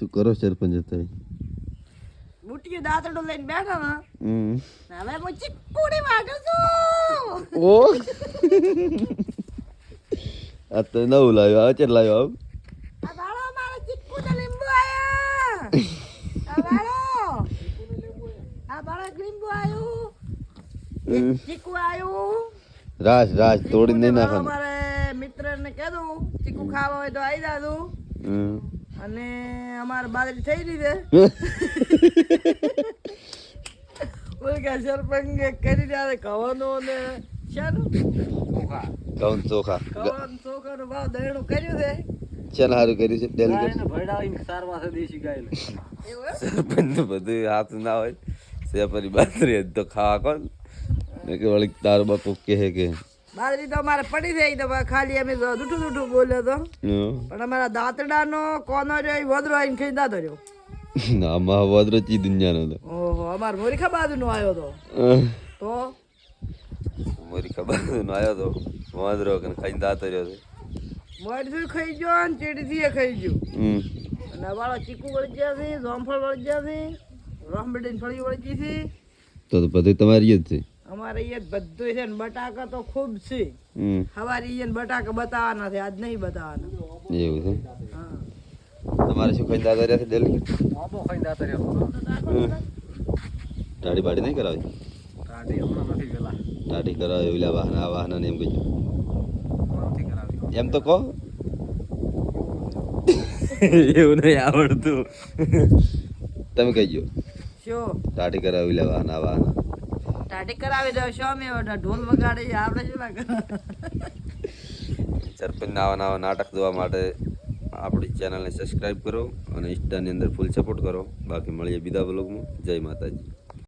શું કરો સરપંચ તમે? બુટીએ દાંતડો લઈને બેઠા ના હવે હું ચીકુડી વાગું છું. ઓ આ તો નવું લાવ્યો આ ચેટ લાવ્યો આ બાળો મારો ચીકુ ને લીંબુ આયા. આ બાળો એક લીંબુ આયું, ચીકુ આયું. રાજ રાજ તોડી નહીં નાખવાનું. અમારે મિત્રને કીધું ચીકુ ખાવા હોય તો આવી જાજો. અને અમારે બાજરી થઈ રહી છે. ઓલકા સરપંચ કરી રહ્યા કવાનો ને શાનું કૌન ચોખા કવાનો ચોખાનો ભાવ દહેણું કર્યું છે. ચાલ સારું કર્યું છે ડેલિકેટ ભડાવીને સારવા છે દેશી ગાય એવું સરપંચ બધું હાથ ના હોય સે પરિબાત્રી તો ખાવા કોણ ને કે વળી તારો બાપુ કહે કે બાજરી તો અમારે પડી થઈ તો ખાલી અમે જૂઠું બોલ્યો તો પણ અમારા દાંતડાનો કોનો રહ્યો વધરો આવીને ખાઈ દાદો રહ્યો. આમાં વદ્ર ચી દુનિયાનો હતો. ઓહો અમાર મોરીખા બાજુનો આવ્યો તો મોરીખા બાજુનો આવ્યો તો વદ્રો કે ખાઈને દાતો રહ્યો છે. મોરથી ખાઈ ગયો ને ચેડીથી ખાઈ ગયો. અને વાળો ચીકુ વળી ગયા છે, જામફળ વળી ગયા છે, રામબેડીની ફળી વળી ગઈ છે. તો બધું તમારી જ છે. અમારે અહીંયા બધું છે ને બટાકા તો ખૂબ છે. સવારે અહીંયા બટાકા બતાવવાના છે, આજ નહીં બતાવવાના. એવું છે. હા તમારે શું ખાઈને દાતા રહ્યા છે ડેલિકેટ? બાબો ખાઈને દાતા રહ્યો. દાઢી બાડી નહીં કરાવી? દાઢી હમણાં નથી પેલા દાઢી કરાવે ઓલા વાહના આ વાહના ને એમ કહીજો. નથી કરાવી એમ તો કહો. એવું નહીં આવડતું. તમે કહીજો શું દાઢી કરાવે ઓલા વાહના આ વાહના. દાઢી કરાવી દો શો મેં ઢોલ વગાડે આપણે શું ના કરે. સરપંચ નવા નવા નાટક જોવા માટે આપણી ચેનલને સબસ્ક્રાઈબ કરો અને ઇન્સ્ટાની અંદર ફૂલ સપોર્ટ કરો. બાકી મળીએ બીજા બ્લોગમાં. જય માતાજી.